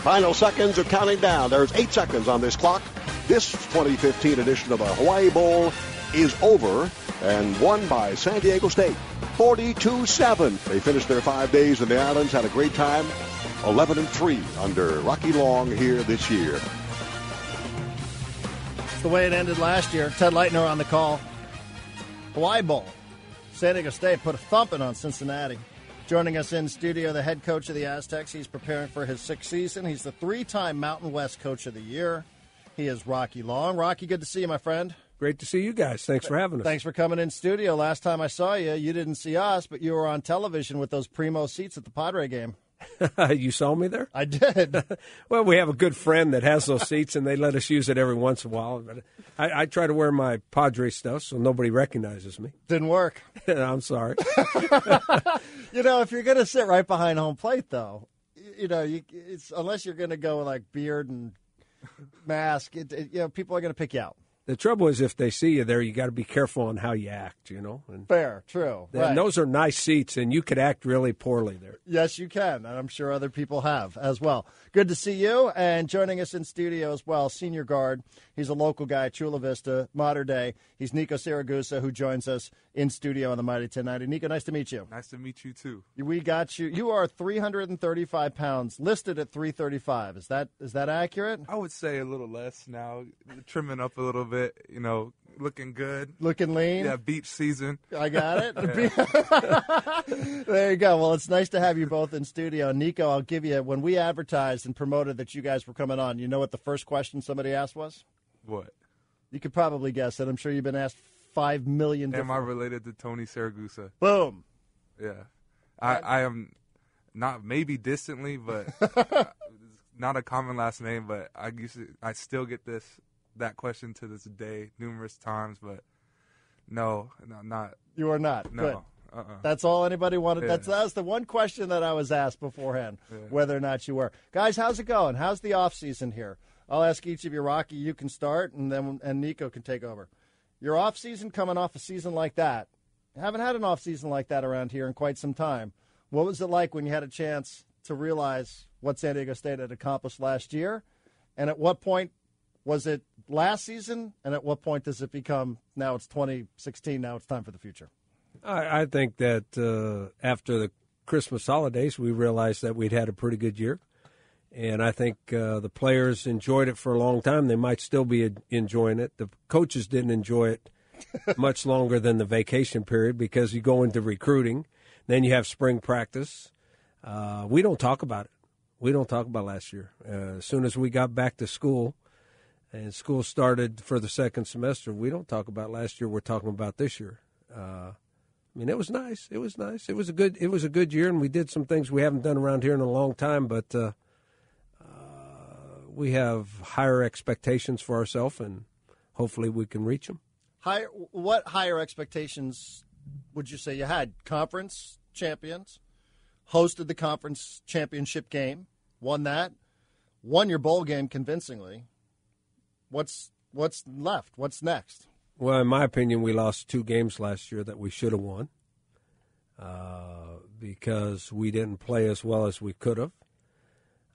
Final seconds are counting down. There's 8 seconds on this clock. This 2015 edition of the Hawaii Bowl is over and won by San Diego State, 42-7. They finished their 5 days in the islands, had a great time, 11-3 under Rocky Long here this year. It's the way it ended last year. Ted Leitner on the call. Hawaii Bowl. San Diego State put a thumping on Cincinnati. Joining us in studio, the head coach of the Aztecs. He's preparing for his 6th season. He's the 3-time Mountain West Coach of the Year. He is Rocky Long. Rocky, good to see you, my friend. Great to see you guys. Thanks for having us. Thanks for coming in studio. Last time I saw you, you didn't see us, but you were on television with those primo seats at the Padre game. You saw me there? I did. Well, we have a good friend that has those seats, and they let us use it every once in a while. But I try to wear my Padre stuff so nobody recognizes me. Didn't work. I'm sorry. If you're going to sit right behind home plate, though, it's unless you're going to go with, like, beard and mask, people are going to pick you out. The trouble is if they see you there, you got to be careful on how you act, And Fair, true. Right. Those are nice seats, and you could act really poorly there. Yes, you can, and I'm sure other people have as well. Good to see you, and joining us in studio as well, senior guard. He's a local guy, Chula Vista, modern day. He's Nico Siragusa, who joins us in studio on the Mighty 1090. Nico, nice to meet you. Nice to meet you, too. We got you. You are 335 pounds, listed at 335. Is that accurate? I would say a little less now, trimming up a little bit, looking good. Looking lean? Yeah, beach season. I got it. Yeah. There you go. Well, it's nice to have you both in studio. Nico, I'll give you, when we advertised and promoted that you guys were coming on, you know what the first question somebody asked was? What? You could probably guess it. I'm sure you've been asked 5 million different. Am I related to Tony Siragusa? Boom. Yeah. I am not maybe distantly, but not a common last name, but I still get that question to this day numerous times, but no, not. You are not. No. Good. That's all anybody wanted. Yeah. That's the one question that I was asked beforehand, whether or not you were. Guys, how's it going? How's the off season here? I'll ask each of you. Rocky, you can start, and Nico can take over. Your off season, coming off a season like that. Haven't had an off season like that around here in quite some time. What was it like when you had a chance to realize what San Diego State had accomplished last year? And at what point was it last season? And at what point does it become, now it's 2016, now it's time for the future? I think that after the Christmas holidays, we realized that we'd had a pretty good year. And I think the players enjoyed it for a long time. They might still be enjoying it. The coaches didn't enjoy it much longer than the vacation period because you go into recruiting. Then you have spring practice. We don't talk about it. We don't talk about last year. As soon as we got back to school and school started for the second semester, we don't talk about last year. We're talking about this year. It was nice. It was nice. It was a good year, and we did some things we haven't done around here in a long time, but we have higher expectations for ourselves, and hopefully we can reach them. What higher expectations would you say you had? Conference champions, hosted the conference championship game, won that, won your bowl game convincingly. What's left? What's next? Well, in my opinion, we lost 2 games last year that we should have won because we didn't play as well as we could have.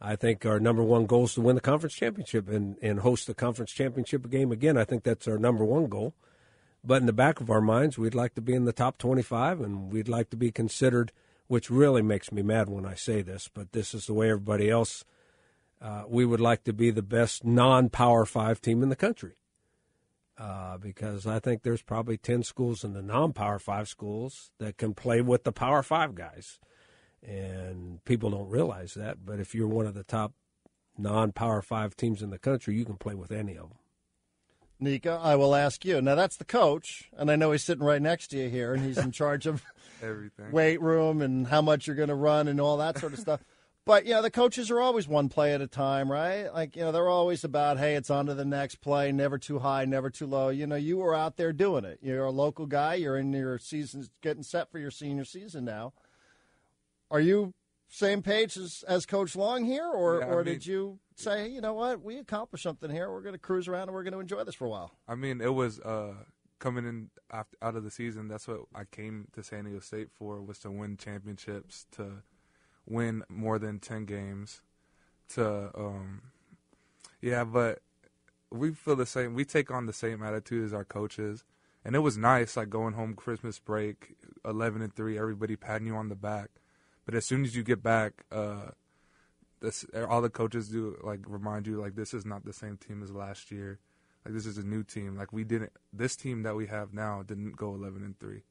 I think our number one goal is to win the conference championship and host the conference championship game again. I think that's our number one goal. But in the back of our minds, we'd like to be in the top 25, and we'd like to be considered, which really makes me mad when I say this, but this is the way everybody else, we would like to be the best non-Power 5 team in the country. Because I think there's probably 10 schools in the non-Power 5 schools that can play with the Power 5 guys. And people don't realize that. But if you're one of the top non-Power 5 teams in the country, you can play with any of them. Nico, I will ask you. Now, that's the coach, and I know he's sitting right next to you here, and he's in charge of everything, weight room and how much you're going to run and all that sort of stuff. But, the coaches are always one play at a time, right? Like, they're always about, hey, it's on to the next play, never too high, never too low. You were out there doing it. You're a local guy. You're in your season, getting set for your senior season now. Are you same page as Coach Long here, or did you say, hey, you know what, we accomplished something here. We're going to cruise around and we're going to enjoy this for a while? I mean, it was coming in out of the season. That's what I came to San Diego State for, was to win championships, to win more than 10 games, but we feel the same. We take on the same attitude as our coaches, and it was nice, like going home Christmas break, 11-3, everybody patting you on the back. But as soon as you get back, all the coaches do, like, remind you, like, this is not the same team as last year. Like, this is a new team. Like, this team that we have now didn't go 11-3,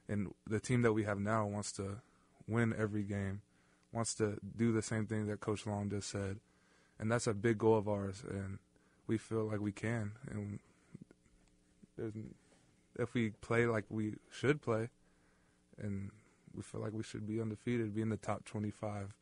and the team that we have now wants to win every game, wants to do the same thing that Coach Long just said, and that's a big goal of ours. And we feel like we can, and if we play like we should play, and we feel like we should be undefeated, be in the top 25.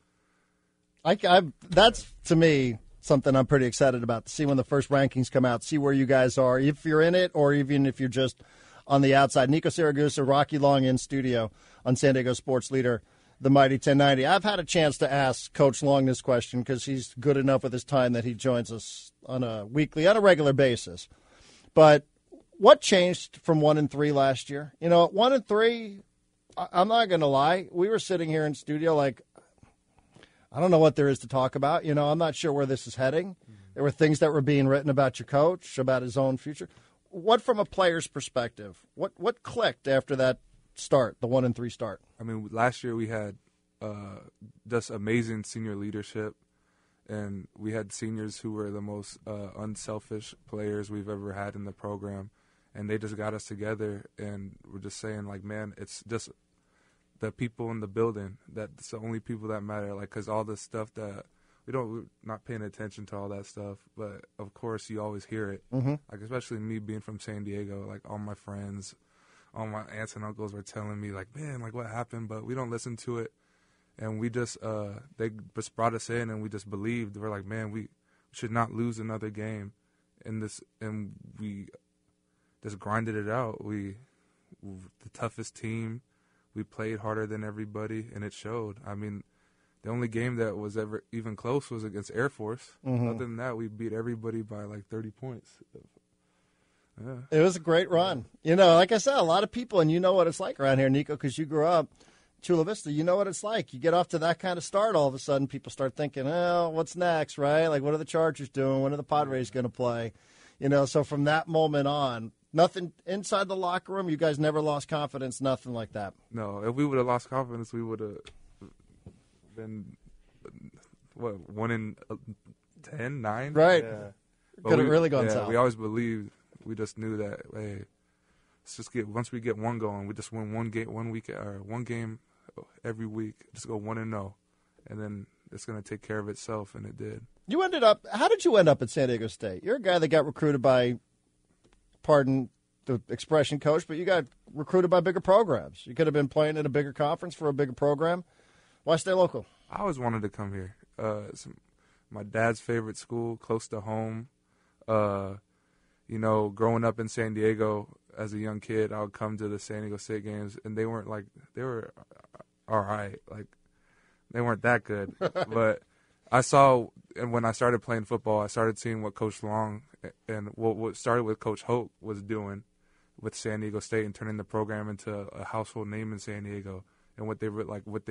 That's, to me, something I'm pretty excited about, to see when the first rankings come out, see where you guys are, if you're in it or even if you're just on the outside. Nico Siragusa, Rocky Long in studio on San Diego Sports Leader, the Mighty 1090. I've had a chance to ask Coach Long this question because he's good enough with his time that he joins us on a regular basis. But what changed from 1-3 last year? You know, at 1-3, I'm not going to lie, we were sitting here in studio like, I don't know what there is to talk about. You know, I'm not sure where this is heading. There were things that were being written about your coach, about his own future. What, from a player's perspective, what clicked after that start, the 1-3 start? I mean, last year we had just amazing senior leadership, and we had seniors who were the most unselfish players we've ever had in the program, and they just got us together, and we're just saying, like, man, it's just the people in the building, that's the only people that matter, like, because all the stuff that we're not paying attention to all that stuff, but of course you always hear it. Mm-hmm. Like, especially me being from San Diego, like, all my friends, all my aunts and uncles were telling me, like, man, like, what happened? But we don't listen to it. And we just, they just brought us in, and we just believed. We're like, man, we should not lose another game in this. And we just grinded it out. The toughest team. We played harder than everybody, and it showed. I mean, the only game that was ever even close was against Air Force. Mm-hmm. Other than that, we beat everybody by like 30 points. Yeah. It was a great run. You know, like I said, a lot of people, and you know what it's like around here, Nico, because you grew up Chula Vista. You know what it's like. You get off to that kind of start, all of a sudden people start thinking, oh, what's next, right? Like, what are the Chargers doing? When are the Padres going to play? You know, so from that moment on, nothing inside the locker room. You guys never lost confidence, nothing like that. No, if we would have lost confidence, we would have been, 1-10, 9? Right. Yeah. Could have really gone south. We always believed. We just knew that, hey, let's just once we get one going, we just win one game every week. Just go 1-0, and then it's going to take care of itself, and it did. How did you end up at San Diego State? You're a guy that got recruited by, pardon the expression, coach, but you got recruited by bigger programs. You could have been playing in a bigger conference for a bigger program. Why stay local? I always wanted to come here. It's my dad's favorite school, close to home. You know, growing up in San Diego as a young kid, I would come to the San Diego State games, and they were all right. Like, they weren't that good. But I saw, and when I started playing football, I started seeing what Coach Long and what started with Coach Hoke was doing with San Diego State and turning the program into a household name in San Diego. And what they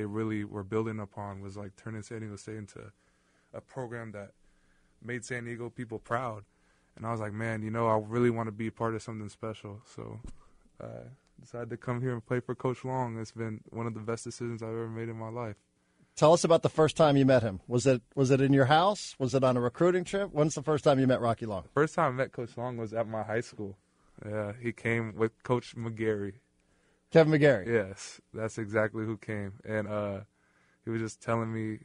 really were building upon was like turning San Diego State into a program that made San Diego people proud. And I was like, man, you know, I really want to be part of something special. So I decided to come here and play for Coach Long. It's been one of the best decisions I've ever made in my life. Tell us about the first time you met him. Was it in your house? Was it on a recruiting trip? When's the first time you met Rocky Long? First time I met Coach Long was at my high school. Yeah, he came with Coach McGarry. Kevin McGarry. Yes, that's exactly who came. And he was just telling me,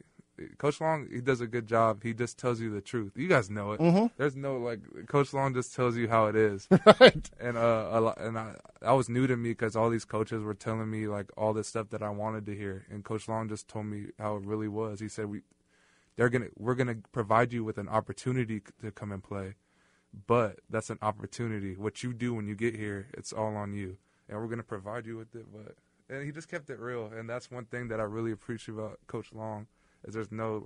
Coach Long, he does a good job. He just tells you the truth. You guys know it. Mm-hmm. There's no, Coach Long just tells you how it is. Right. And I was new to me because all these coaches were telling me, all this stuff that I wanted to hear. And Coach Long just told me how it really was. He said, we're gonna provide you with an opportunity to come and play. But that's an opportunity. What you do when you get here, it's all on you. And we're going to provide you with it. And he just kept it real. And that's one thing that I really appreciate about Coach Long is there's no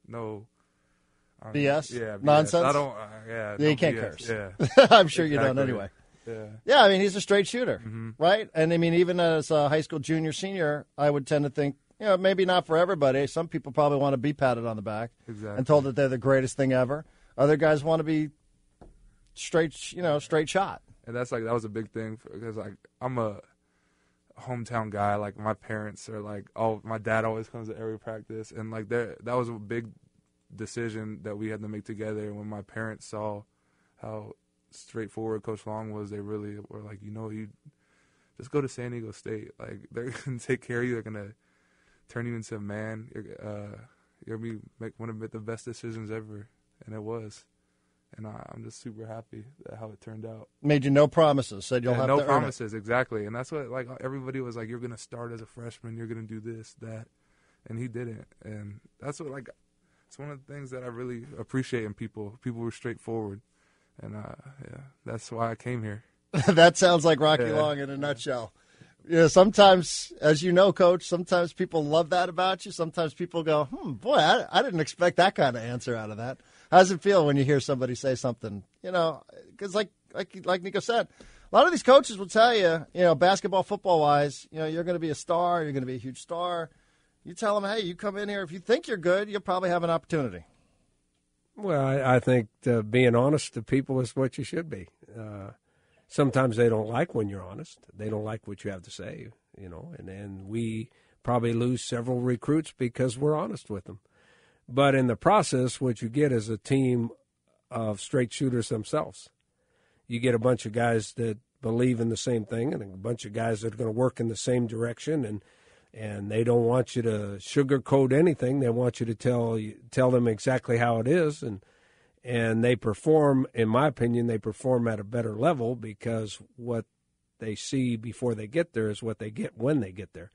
BS? Yeah, BS. Nonsense? I don't, you can't BS. curse. Yeah. I'm sure you don't anyway. Yeah, I mean, he's a straight shooter, mm-hmm. right? And, I mean, even as a high school junior, senior, I would tend to think maybe not for everybody. Some people probably want to be patted on the back Exactly. and told that they're the greatest thing ever. Other guys want to be straight shot. And that was a big thing because I'm a hometown guy. Like my parents are my dad always comes to every practice, and that was a big decision that we had to make together. And when my parents saw how straightforward Coach Long was, they really were like, you just go to San Diego State. Like they're gonna take care of you. They're gonna turn you into a man. You're gonna make one of the best decisions ever, and it was. And I'm just super happy at how it turned out. Made you no promises. Said you'll have no to promises, earn it. Exactly. And that's what everybody was like, you're gonna start as a freshman. You're gonna do this, that, and he didn't. And that's what it's one of the things that I really appreciate in people. People were straightforward, and that's why I came here. That sounds like Rocky Long in a nutshell. Yeah, sometimes, as you know, Coach, sometimes people love that about you. Sometimes people go, boy, I didn't expect that kind of answer out of that. How does it feel when you hear somebody say something? Because like Nico said, a lot of these coaches will tell you, basketball, football-wise, you're going to be a star. You're going to be a huge star. You tell them, hey, you come in here. If you think you're good, you'll probably have an opportunity. Well, I think being honest to people is what you should be. Sometimes they don't like when you're honest. They don't like what you have to say, and we probably lose several recruits because we're honest with them. But in the process, what you get is a team of straight shooters themselves. You get a bunch of guys that believe in the same thing and a bunch of guys that are going to work in the same direction, and they don't want you to sugarcoat anything. They want you to tell them exactly how it is, and they perform, in my opinion, at a better level because what they see before they get there is what they get when they get there.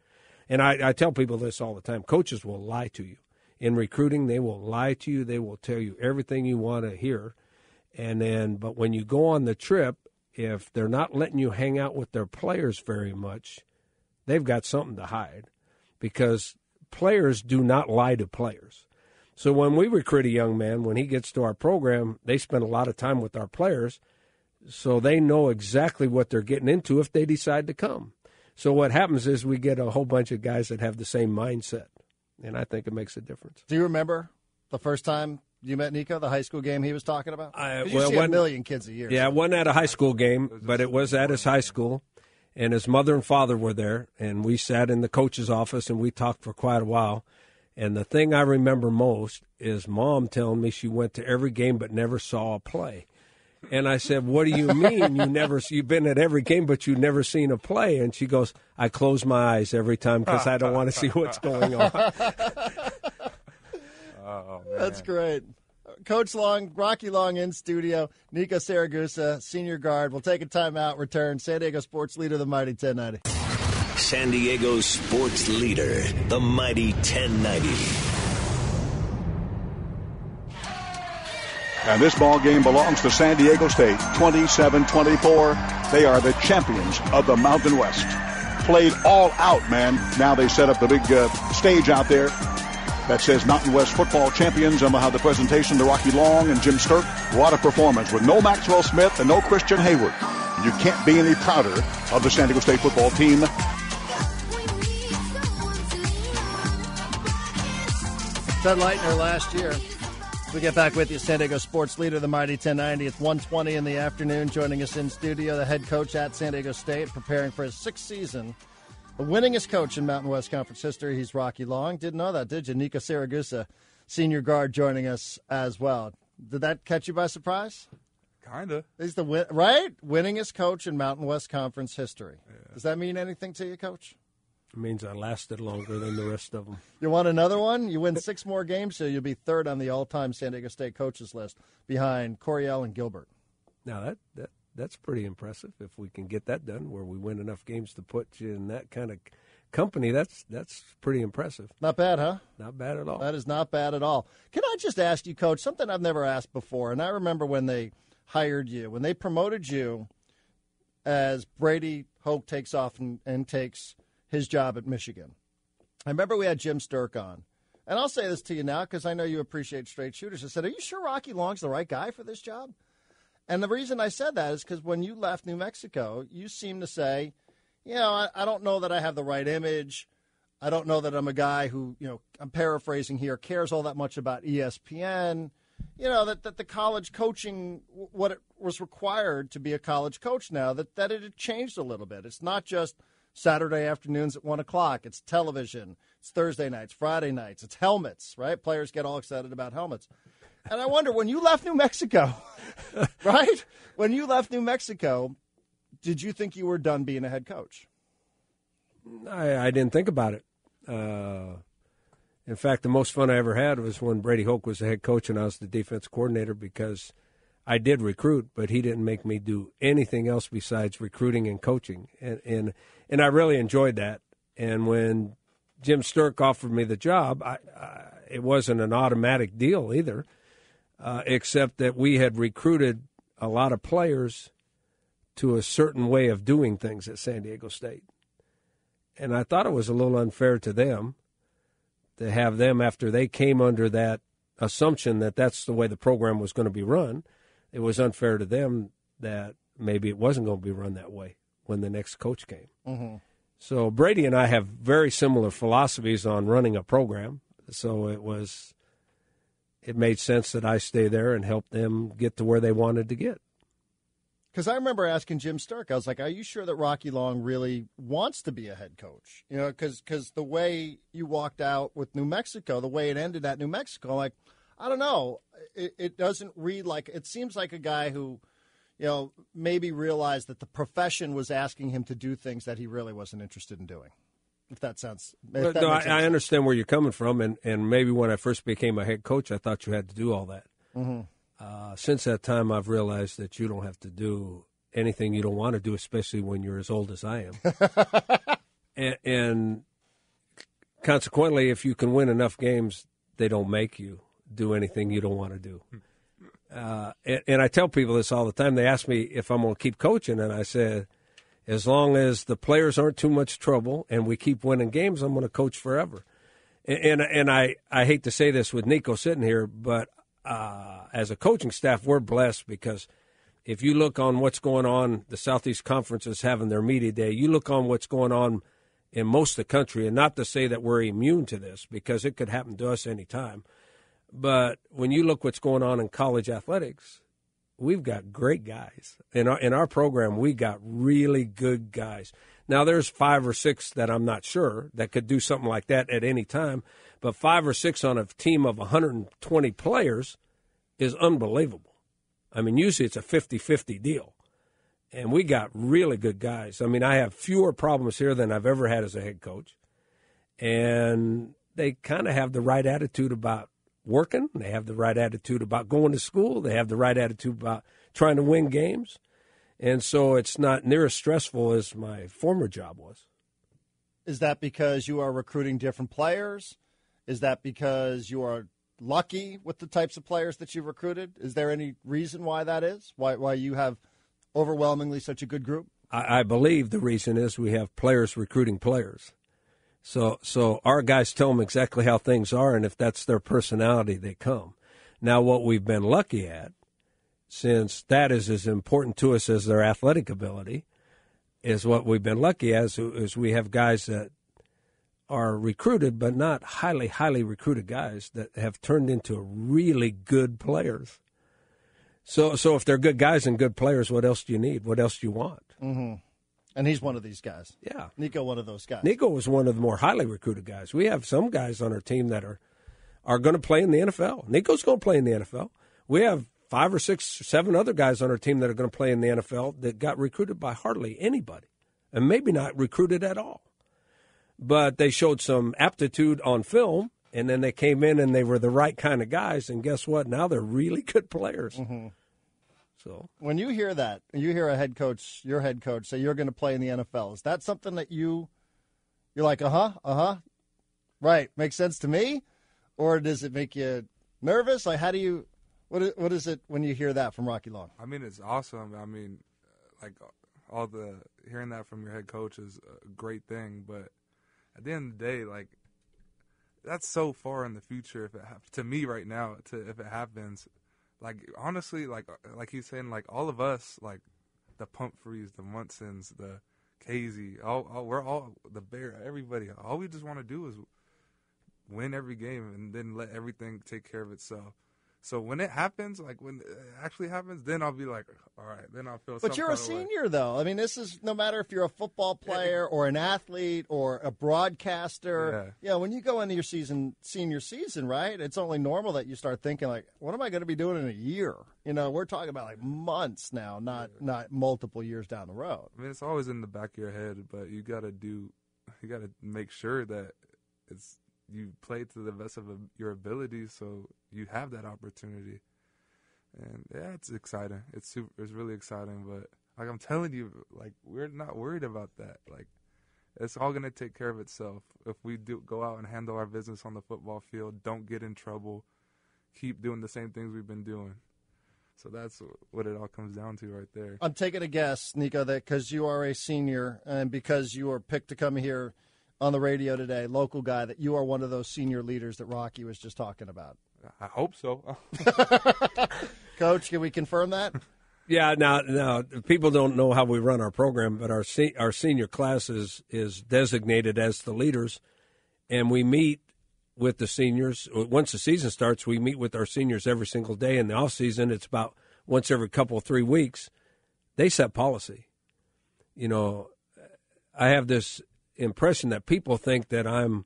And I tell people this all the time. Coaches will lie to you. In recruiting, they will lie to you. They will tell you everything you want to hear. But when you go on the trip, if they're not letting you hang out with their players very much, they've got something to hide because players do not lie to players. So when we recruit a young man, when he gets to our program, they spend a lot of time with our players, so they know exactly what they're getting into if they decide to come. So what happens is we get a whole bunch of guys that have the same mindset, and I think it makes a difference. Do you remember the first time you met Nico, the high school game he was talking about? You see a million kids a year. Yeah, it wasn't at a high school game, but it was at his high school, and his mother and father were there, and we sat in the coach's office, and we talked for quite a while. And the thing I remember most is Mom telling me she went to every game but never saw a play. And I said, what do you mean you've been at every game but you've never seen a play? And she goes, I close my eyes every time because I don't want to see what's going on. Oh, man. That's great. Coach Long, Rocky Long in studio, Nico Siragusa, senior guard. We'll take a timeout, return. San Diego Sports Leader, the Mighty 1090. San Diego Sports Leader, the Mighty 1090. And this ball game belongs to San Diego State, 27-24. They are the champions of the Mountain West. Played all out, man. Now they set up the big stage out there that says Mountain West football champions, and we'll have the presentation to Rocky Long and Jim Sturk. What a performance with no Maxwell Smith and no Christian Hayward. You can't be any prouder of the San Diego State football team. Ted Leitner last year. We get back with you, San Diego Sports Leader, the Mighty 1090. It's 1:20 in the afternoon. Joining us in studio, the head coach at San Diego State, preparing for his sixth season. The winningest coach in Mountain West Conference history. He's Rocky Long. Didn't know that, did you? Nico Siragusa, senior guard, joining us as well. Did that catch you by surprise? Kinda. He's the winningest coach in Mountain West Conference history. Yeah. Does that mean anything to you, Coach? It means I lasted longer than the rest of them. You want another one? You win 6 more games, so you'll be third on the all-time San Diego State coaches list behind Coryell and Gilbert. Now, that's pretty impressive. If we can get that done, where we win enough games to put you in that kind of company, that's pretty impressive. Not bad, huh? Not bad at all. That is not bad at all. Can I just ask you, Coach, something I've never asked before, and I remember when they hired you, when they promoted you as Brady Hoke takes off and takes his job at Michigan. I remember we had Jim Sturk on. And I'll say this to you now because I know you appreciate straight shooters. I said, are you sure Rocky Long's the right guy for this job? And the reason I said that is because when you left New Mexico, you seemed to say, I don't know that I have the right image. I don't know that I'm a guy who, I'm paraphrasing here, cares all that much about ESPN. That the college coaching, what it was required to be a college coach now, that it had changed a little bit. It's not just Saturday afternoons at 1 o'clock. It's television. It's Thursday nights, Friday nights. It's helmets, right? Players get all excited about helmets. And I wonder, when you left New Mexico, right? When you left New Mexico, did you think you were done being a head coach? I didn't think about it. In fact, the most fun I ever had was when Brady Hoke was the head coach and I was the defense coordinator, because I did recruit, but he didn't make me do anything else besides recruiting and coaching. And I really enjoyed that. And when Jim Sturck offered me the job, it wasn't an automatic deal either, except that we had recruited a lot of players to a certain way of doing things at San Diego State. And I thought it was a little unfair to them to have them, after they came under that assumption that that's the way the program was going to be run. It was unfair to them that maybe it wasn't going to be run that way when the next coach came. Mm-hmm. So Brady and I have very similar philosophies on running a program. So it made sense that I stay there and help them get to where they wanted to get. Because I remember asking Jim Sturck, I was like, are you sure that Rocky Long really wants to be a head coach? Because the way you walked out with New Mexico, the way it ended at New Mexico, like, I don't know. It doesn't read like – it seems like a guy who, maybe realized that the profession was asking him to do things that he really wasn't interested in doing, if that sounds – I understand where you're coming from, and maybe when I first became a head coach, I thought you had to do all that. Mm-hmm. Since that time, I've realized that you don't have to do anything you don't want to do, especially when you're as old as I am. and consequently, if you can win enough games, they don't make you do anything you don't want to do. And I tell people this all the time. They ask me if I'm going to keep coaching, and I said, as long as the players aren't too much trouble and we keep winning games, I'm going to coach forever. And I hate to say this with Nico sitting here, but as a coaching staff, we're blessed, because if you look on what's going on, the Southeast Conference is having their media day. You look on what's going on in most of the country, and not to say that we're immune to this, because it could happen to us anytime. But when you look what's going on in college athletics, we've got great guys. In our program, we got really good guys. Now, there's 5 or 6 that I'm not sure that could do something like that at any time, but 5 or 6 on a team of 120 players is unbelievable. I mean, usually it's a 50-50 deal, and we got really good guys. I mean, I have fewer problems here than I've ever had as a head coach, and they kind of have the right attitude about working. They have the right attitude about going to school. They have the right attitude about trying to win games. And so it's not near as stressful as my former job was. Is that because you are recruiting different players? Is that because you are lucky with the types of players that you've recruited? Is there any reason why that is? Why you have overwhelmingly such a good group? I believe the reason is we have players recruiting players. So our guys tell them exactly how things are, and if that's their personality, they come. Now, what we've been lucky at, since that is as important to us as their athletic ability, is what we've been lucky as is we have guys that are recruited, but not highly, highly recruited guys that have turned into really good players. So if they're good guys and good players, what else do you need? What else do you want? Mm-hmm. And he's one of these guys. Yeah. Nico, one of those guys. Nico was one of the more highly recruited guys. We have some guys on our team that are going to play in the NFL. Nico's going to play in the NFL. We have 5 or 6 or 7 other guys on our team that are going to play in the NFL that got recruited by hardly anybody, and maybe not recruited at all. But they showed some aptitude on film, and then they came in and they were the right kind of guys, and guess what? Now they're really good players. Mm-hmm. So when you hear that, you hear a head coach, your head coach, say you're going to play in the NFL, is that something that you're like, right, makes sense to me? Or does it make you nervous? Like, how do you – what is it when you hear that from Rocky Long? I mean, it's awesome. I mean, like, hearing that from your head coach is a great thing. But at the end of the day, like, that's so far in the future to me right now, if it happens. Like, honestly, like he's saying, like, all of us, like, the Pumphreys, the Munsons, the Casey, we're all the Bear, everybody. All we just want to do is win every game and then let everything take care of itself. So when it happens, like when it actually happens, then I'll be like, all right, then I'll feel. But you're a senior, though. I mean, this is no matter if you're a football player or an athlete or a broadcaster. Yeah, when you go into your senior season, right? It's only normal that you start thinking like, what am I going to be doing in a year? You know, we're talking about like months now, not multiple years down the road. I mean, it's always in the back of your head, but you got to make sure that you play to the best of your ability, so you have that opportunity. And yeah, it's exciting. It's really exciting. But like I'm telling you, like we're not worried about that. Like it's all gonna take care of itself if we do go out and handle our business on the football field. Don't get in trouble. Keep doing the same things we've been doing. So that's what it all comes down to right there. I'm taking a guess, Nico, that because you are a senior and because you were picked to come here on the radio today, local guy, that you are one of those senior leaders that Rocky was just talking about. I hope so. Coach, can we confirm that? Yeah, now people don't know how we run our program, but our senior class is designated as the leaders, and we meet with the seniors. Once the season starts, we meet with our seniors every single day. In the off season, it's about once every 3 weeks. They set policy. You know, I have this impression that people think that I'm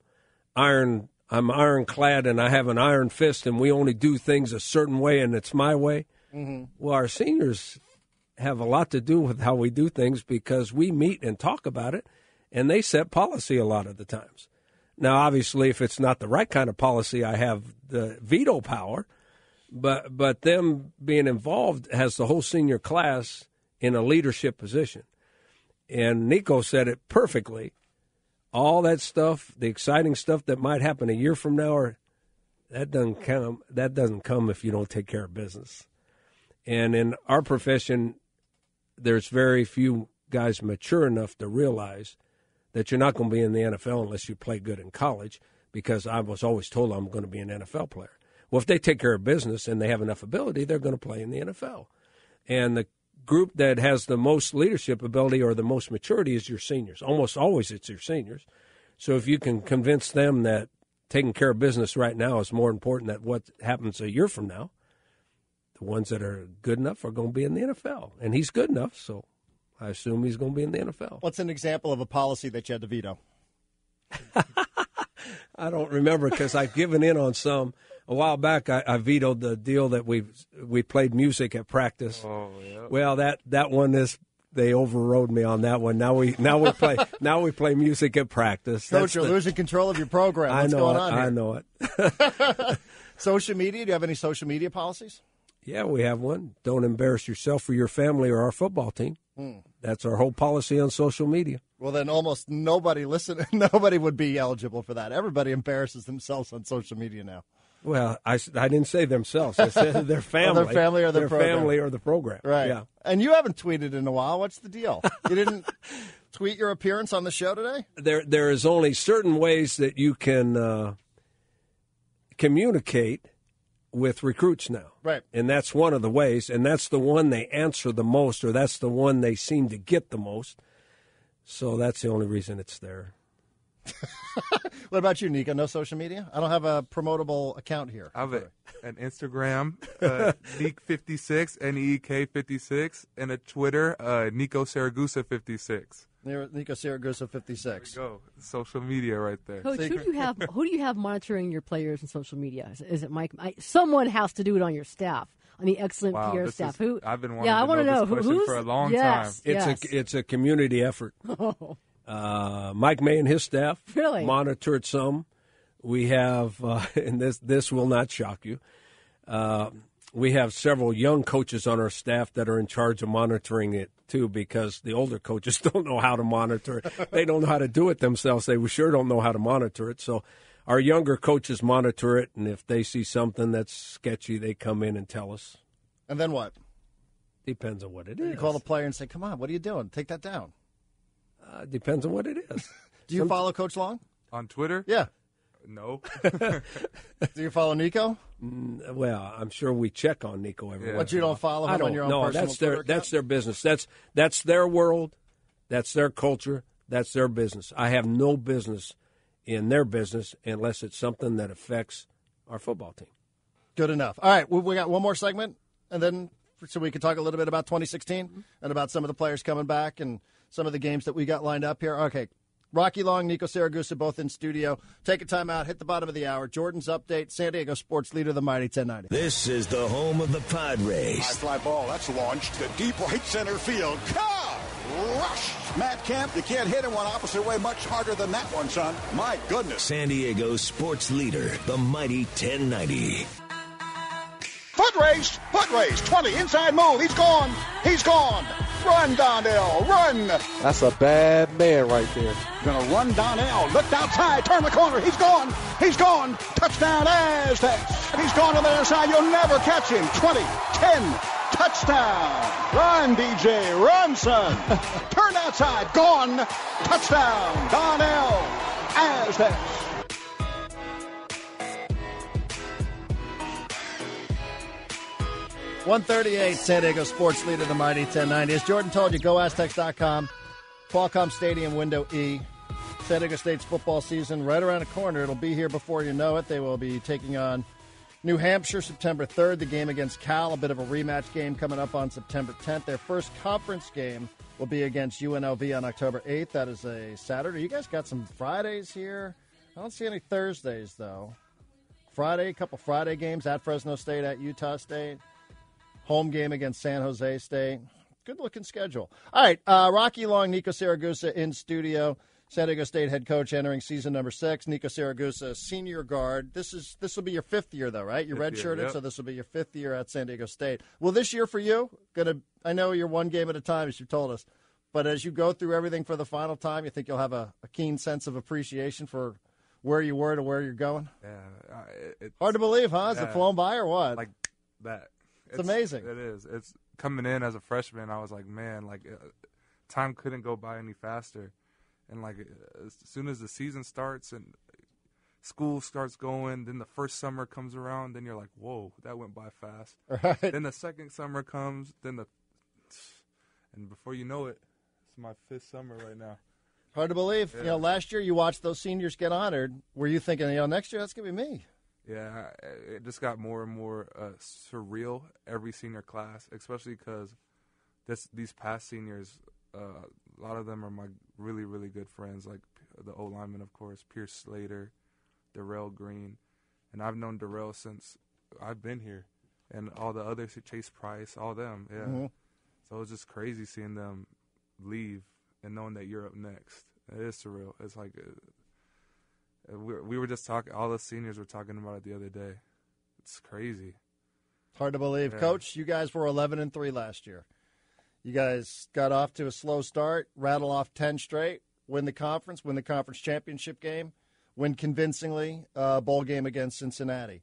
ironclad and I have an iron fist and we only do things a certain way and it's my way. Mm-hmm. Well, our seniors have a lot to do with how we do things because we meet and talk about it, and they set policy a lot of the times. Now, obviously, if it's not the right kind of policy, I have the veto power, but them being involved has the whole senior class in a leadership position. And Nico said it perfectly. All that stuff, the exciting stuff that might happen a year from now, that doesn't come if you don't take care of business. And in our profession, there's very few guys mature enough to realize that you're not going to be in the NFL unless you play good in college, because I was always told I'm going to be an NFL player. Well, if they take care of business and they have enough ability, they're going to play in the NFL. And the group that has the most leadership ability or the most maturity is your seniors. Almost always it's your seniors. So if you can convince them that taking care of business right now is more important than what happens a year from now, the ones that are good enough are going to be in the NFL. And he's good enough, so I assume he's going to be in the NFL. What's an example of a policy that you had to veto? I don't remember because I've given in on some. A while back, I vetoed the deal that we played music at practice. Oh, yeah. Well, that one is they overrode me on that one. Now we play music at practice. Coach, you're losing control of your program. What's going on here? I know it. Social media? Do you have any social media policies? Yeah, we have one. Don't embarrass yourself or your family or our football team. That's our whole policy on social media. Well, then almost nobody would be eligible for that. Everybody embarrasses themselves on social media now. Well, I didn't say themselves. I said their family. Their family or the program. Family or the program. Right. Yeah. And you haven't tweeted in a while. What's the deal? You didn't tweet your appearance on the show today? There is only certain ways that you can communicate with recruits now. Right. And that's one of the ways, and that's the one they answer the most, or that's the one they seem to get the most. So that's the only reason it's there. What about you, Nico? No social media? I don't have a promotable account here. I have an Instagram, Neek56, NEEK56, and a Twitter, Nico Siragusa 56. Nico Siragusa 56. There we go. Social media right there. Coach, who do you have monitoring your players in social media? Is it Mike? Someone has to do it on your staff, on the excellent PR staff. I've been wanting to know this question for a long time. It's a community effort. Oh. Mike May and his staff really monitor it some. We have, and this will not shock you, we have several young coaches on our staff that are in charge of monitoring it, too, because the older coaches don't know how to monitor it. They don't know how to do it themselves. They sure don't know how to monitor it. So our younger coaches monitor it, and if they see something that's sketchy, they come in and tell us. And then what? Depends on what it is. You call the player and say, come on, what are you doing? Take that down. Depends on what it is. Do you follow Coach Long? On Twitter? Yeah. No. Do you follow Nico? Well, I'm sure we check on Nico every once. But you don't follow him on your own personal Twitter account? That's their business. That's their world. That's their culture. That's their business. I have no business in their business unless it's something that affects our football team. Good enough. All right, we got one more segment, and then so we can talk a little bit about 2016 and about some of the players coming back and some of the games that we got lined up here. Okay, Rocky Long, Nico Siragusa, both in studio. Take a time out, hit the bottom of the hour. Jordan's update, San Diego sports leader, the Mighty 1090. This is the home of the Padres. High fly ball, that's launched to deep right center field. Car! Rush! Matt Kemp, you can't hit it one opposite way much harder than that one, son. My goodness. San Diego sports leader, the Mighty 1090. Foot race, 20, inside move, he's gone, run Donnell, run. That's a bad man right there. Gonna run Donnell, looked outside, turn the corner, he's gone, touchdown Aztecs, he's gone to the other side, you'll never catch him, 20, 10, touchdown, run DJ, run son, turn outside, gone, touchdown, Donnell, Aztecs. 138, San Diego sports leader, the Mighty 1090. As Jordan told you, GoAztecs.com, Qualcomm Stadium, Window E. San Diego State's football season right around the corner. It'll be here before you know it. They will be taking on New Hampshire September 3rd, the game against Cal, a bit of a rematch game coming up on September 10th. Their first conference game will be against UNLV on October 8th. That is a Saturday. You guys got some Fridays here? I don't see any Thursdays, though. Friday, a couple Friday games at Fresno State, at Utah State. Home game against San Jose State. Good-looking schedule. All right, Rocky Long, Nico Siragusa in studio. San Diego State head coach entering season number 6. Nico Siragusa, senior guard. This will be your 5th year, though, right? You're redshirted, yep. So this will be your 5th year at San Diego State. Well, this year for you, I know you're one game at a time, as you told us, but as you go through everything for the final time, you think you'll have a keen sense of appreciation for where you were to where you're going? Yeah. It's hard to believe, huh? Has it flown by or what? Like that. It's amazing. It is. It's coming in as a freshman. I was like, man, time couldn't go by any faster. And as soon as the season starts and school starts going, then the first summer comes around, then you're like, whoa, that went by fast. Right. Then the second summer comes, and before you know it, it's my 5th summer right now. Hard to believe. Yeah. Last year you watched those seniors get honored. Were you thinking, next year that's gonna be me? Yeah, it just got more and more surreal every senior class, especially because these past seniors, a lot of them are my really, really good friends, like the O-lineman, of course, Pierce Slater, Darrell Green. And I've known Darrell since I've been here, and all the others, Chase Price, all them, yeah. Mm-hmm. So it was just crazy seeing them leave and knowing that you're up next. It is surreal. It's like we were just talking, all the seniors were talking about it the other day. It's crazy. Hard to believe. Yeah. Coach, you guys were 11-3 last year. You guys got off to a slow start, rattle off 10 straight, win the conference championship game, win convincingly a bowl game against Cincinnati.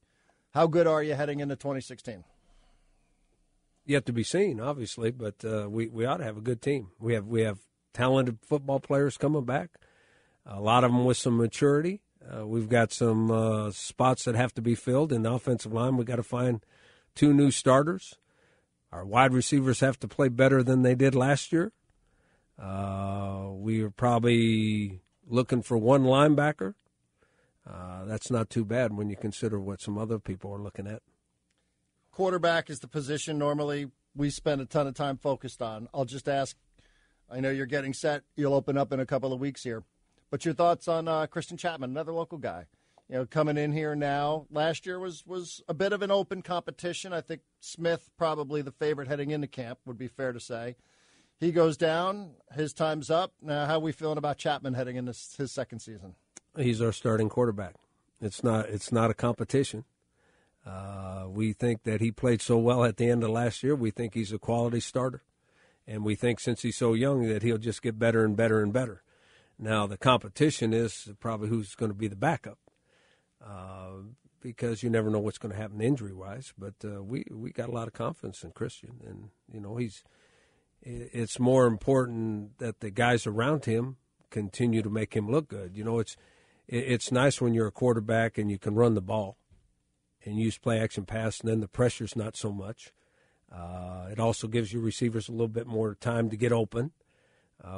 How good are you heading into 2016? Yet to be seen, obviously, but we ought to have a good team. We have talented football players coming back, a lot of them with some maturity. We've got some spots that have to be filled in the offensive line. We've got to find 2 new starters. Our wide receivers have to play better than they did last year. We are probably looking for 1 linebacker. That's not too bad when you consider what some other people are looking at. Quarterback is the position normally we spend a ton of time focused on. I'll just ask, I know you're getting set. You'll open up in a couple of weeks here. But your thoughts on Christian Chapman, another local guy, coming in here now. Last year was a bit of an open competition. I think Smith probably the favorite heading into camp, would be fair to say. He goes down. His time's up. Now, how are we feeling about Chapman heading into his second season? He's our starting quarterback. It's not a competition. We think that he played so well at the end of last year. We think he's a quality starter. And we think since he's so young that he'll just get better and better and better. Now, the competition is probably who's going to be the backup because you never know what's going to happen injury-wise. But we got a lot of confidence in Christian. And, it's more important that the guys around him continue to make him look good. It's nice when you're a quarterback and you can run the ball and use play-action pass, and then the pressure's not so much. It also gives your receivers a little bit more time to get open.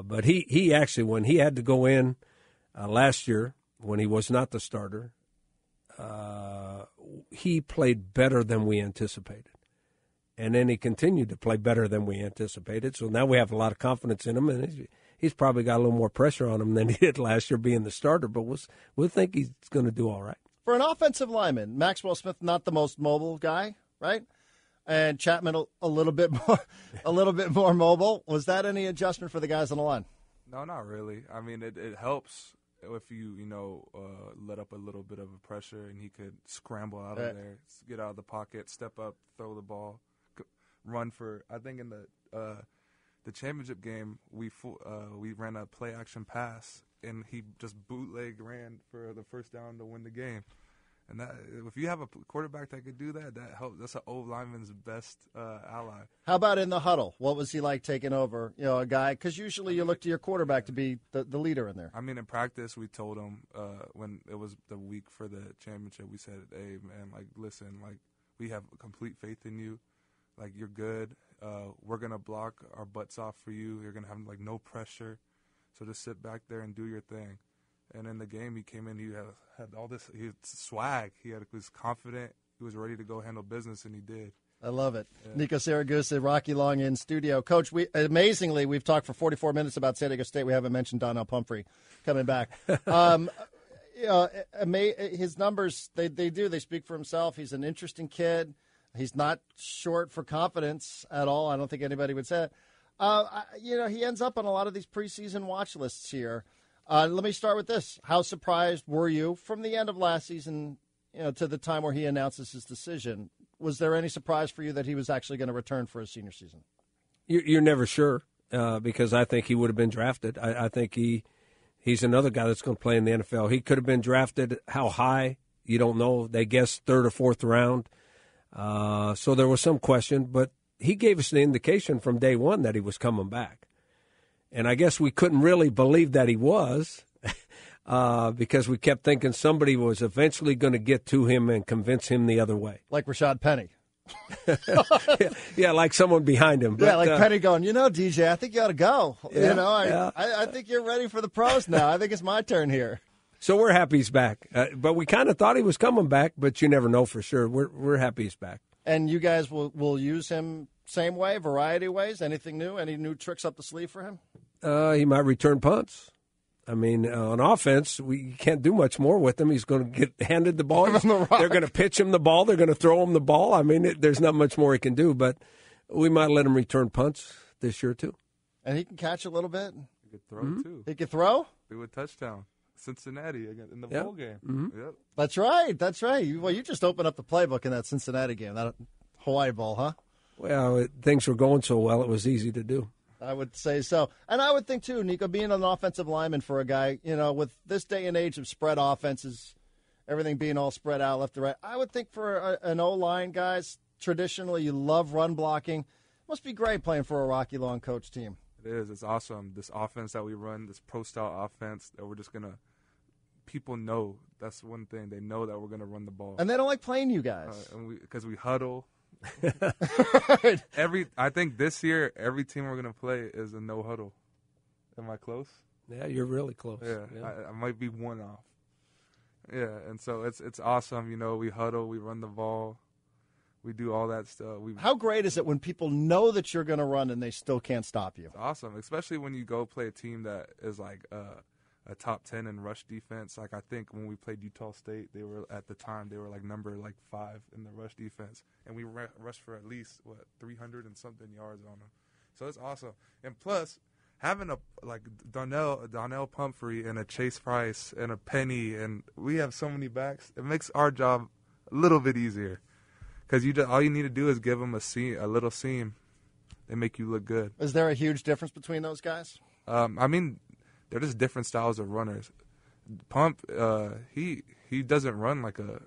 But he actually, when he had to go in last year, when he was not the starter, he played better than we anticipated. And then he continued to play better than we anticipated. So now we have a lot of confidence in him, and he's probably got a little more pressure on him than he did last year being the starter. But we'll think he's going to do all right. For an offensive lineman, Maxwell Smith, not the most mobile guy, right? And Chapman a little bit more mobile. Was that any adjustment for the guys on the line? No, not really. I mean, it helps if you let up a little bit of a pressure and he could scramble out of there, get out of the pocket, step up, throw the ball, run for. I think in the championship game we ran a play action pass and he just bootleg ran for the first down to win the game. And that, if you have a quarterback that could do that, that helps. That's an old lineman's best ally. How about in the huddle? What was he like taking over? A guy, because usually you look to your quarterback to be the leader in there. I mean, in practice, we told him when it was the week for the championship, we said, "Hey, man, listen, we have complete faith in you. You're good. We're gonna block our butts off for you. You're gonna have no pressure. So just sit back there and do your thing." And in the game, he came in. He had all this. He had swag. He was confident. He was ready to go handle business, and he did. I love it. Yeah. Nico Siragusa, Rocky Long in studio. Coach, amazingly, we've talked for 44 minutes about San Diego State. We haven't mentioned Donnell Pumphrey coming back. His numbers, they speak for himself. He's an interesting kid. He's not short for confidence at all. I don't think anybody would say it. He ends up on a lot of these preseason watch lists here. Let me start with this. How surprised were you from the end of last season, to the time where he announces his decision? Was there any surprise for you that he was actually going to return for his senior season? You're never sure because I think he would have been drafted. I think he's another guy that's going to play in the NFL. He could have been drafted. How high? You don't know. They guessed 3rd or 4th round. So there was some question, but he gave us the indication from day one that he was coming back. And I guess we couldn't really believe that he was because we kept thinking somebody was eventually going to get to him and convince him the other way. Like Rashad Penny. Yeah, like someone behind him. But, like Penny going, DJ, I think you ought to go. Yeah, I think you're ready for the pros now. I think it's my turn here. So we're happy he's back. But we kind of thought he was coming back, but you never know for sure. We're happy he's back. And you guys will use him same way, variety of ways? Anything new? Any new tricks up the sleeve for him? He might return punts. I mean, on offense, we can't do much more with him. He's going to get handed the ball. They're going to pitch him the ball. They're going to throw him the ball. I mean, there's not much more he can do, but we might let him return punts this year, too. And he can catch a little bit? He could throw, too. He could throw? Do a touchdown. Cincinnati in the bowl game. Mm-hmm. Yep. That's right. You just opened up the playbook in that Cincinnati game, that Hawaii Bowl, huh? Well, things were going so well, it was easy to do. I would say so. And I would think, too, Nico, being an offensive lineman for a guy, with this day and age of spread offenses, everything being all spread out left to right, I would think for an O-line, guys, traditionally you love run blocking. It must be great playing for a Rocky Long coach team. It is. It's awesome. This offense that we run, this pro-style offense that we're just going to – people know. That's one thing. They know that we're going to run the ball. And they don't like playing you guys. Because we huddle. I think this year every team we're gonna play is a no huddle. Am I close? Yeah, you're really close. Yeah. I might be one off. Yeah, and so it's awesome. We huddle, we run the ball, we do all that stuff. How great is it when people know that you're going to run and they still can't stop you? It's awesome, especially when you go play a team that is like a top 10 in rush defense. Like I think when we played Utah State, they were number 5 in the rush defense, and we rushed for at least 300 and something yards on them. So it's awesome. And plus, having a Donnell Pumphrey and a Chase Price and a Penny, and we have so many backs, it makes our job a little bit easier because all you need to do is give them a little seam. They make you look good. Is there a huge difference between those guys? I mean, they're just different styles of runners. Pump, he doesn't run like a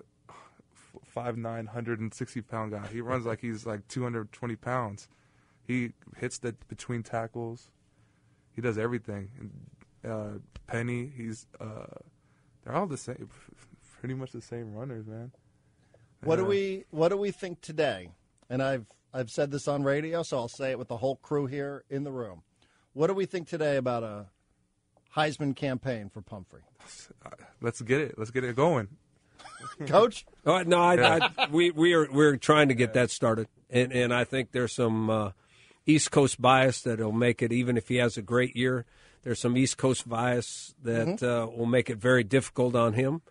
5'9", 160-pound guy. He runs like he's like 220 pounds. He hits the between tackles. He does everything. Penny, they're all the same, pretty much the same runners, man. What do we think today? And I've said this on radio, so I'll say it with the whole crew here in the room. What do we think today about a Heisman campaign for Pumphrey? Let's get it. Let's get it going. Coach? We're trying to get that started, and I think there's some East Coast bias that'll make it, even if he has a great year, there's some East Coast bias that will make it very difficult on him.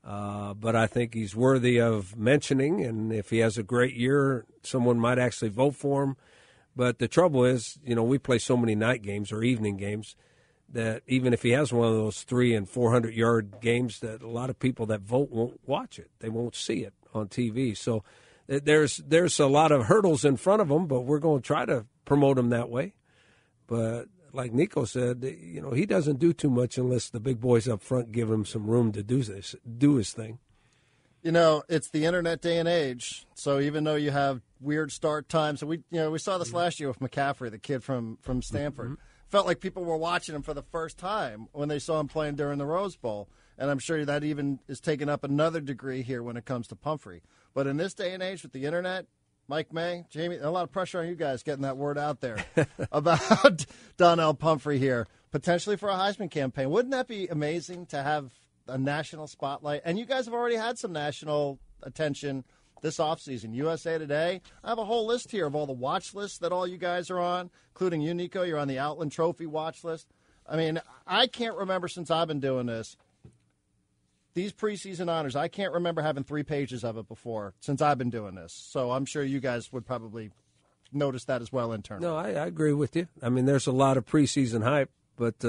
But I think he's worthy of mentioning, and if he has a great year, someone might actually vote for him. But the trouble is, we play so many night games or evening games that even if he has one of those 300- and 400-yard games, that a lot of people that vote won't watch it. They won't see it on TV. So there's a lot of hurdles in front of him, but we're going to try to promote him that way. But like Nico said, he doesn't do too much unless the big boys up front give him some room to do his thing. It's the internet day and age. So even though you have weird start times, we saw this last year with McCaffrey, the kid from Stanford. Mm-hmm. Felt like people were watching him for the first time when they saw him playing during the Rose Bowl. And I'm sure that even is taking up another degree here when it comes to Pumphrey. But in this day and age with the internet, Mike May, Jamie, a lot of pressure on you guys getting that word out there about Donnell Pumphrey here, potentially for a Heisman campaign. Wouldn't that be amazing to have a national spotlight? And you guys have already had some national attention this offseason. USA Today, I have a whole list here of all the watch lists that all you guys are on, including you, Nico. You're on the Outland Trophy watch list. I mean, I can't remember since I've been doing this. These preseason honors, I can't remember having 3 pages of it before since I've been doing this. So I'm sure you guys would probably notice that as well internally. No, I agree with you. I mean, there's a lot of preseason hype, but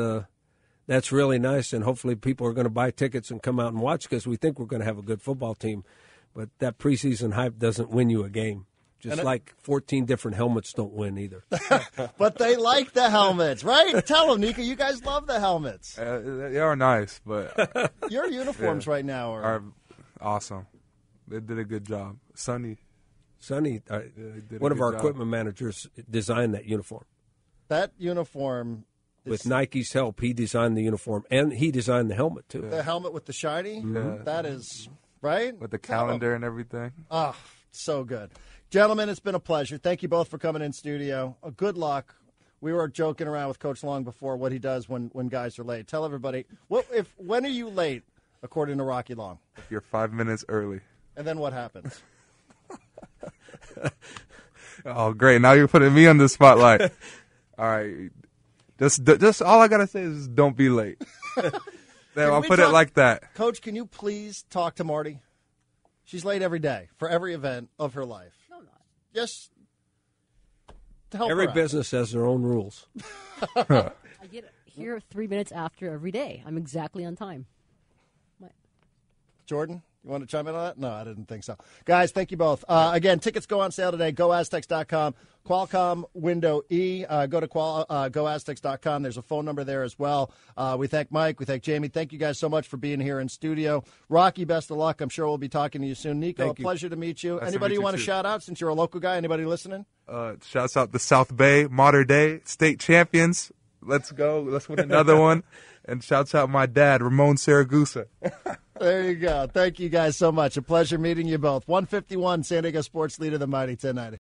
that's really nice, and hopefully people are going to buy tickets and come out and watch because we think we're going to have a good football team. But that preseason hype doesn't win you a game. Just like 14 different helmets don't win either. But they like the helmets, right? Tell them, Nico, you guys love the helmets. They are nice, but your uniforms right now are awesome. They did a good job. Sonny, one of our equipment managers designed that uniform. That uniform, with Nike's help, he designed the uniform, and he designed the helmet too. The helmet with the shiny, that is right with the calendar and everything. Oh, so good. Gentlemen, it's been a pleasure. Thank you both for coming in studio. Good luck. We were joking around with Coach Long before what he does when guys are late. Tell everybody, when are you late, according to Rocky Long? If you're 5 minutes early. And then what happens? Oh, great. Now you're putting me on the spotlight. All right. Just all I got to say is don't be late. I'll put it like that. Coach, can you please talk to Marty? She's late every day for every event of her life. No, not. Just to help every her out. business has their own rules. I get here 3 minutes after every day. I'm exactly on time. Jordan, you want to chime in on that? No, I didn't think so. Guys, thank you both. Again, tickets go on sale today. GoAztecs.com. Qualcomm Window E. Go to GoAztecs.com. There's a phone number there as well. We thank Mike. We thank Jamie. Thank you guys so much for being here in studio. Rocky, best of luck. I'm sure we'll be talking to you soon. Nico, pleasure to meet you. Nice Anybody you want to too. shout out since you're a local guy? Anybody listening? Shouts out the South Bay, modern day state champions. Let's go. Let's win another one. And shouts out my dad, Ramon Siragusa. There you go. Thank you guys so much. A pleasure meeting you both. 151, San Diego Sports Leader, the Mighty 1090.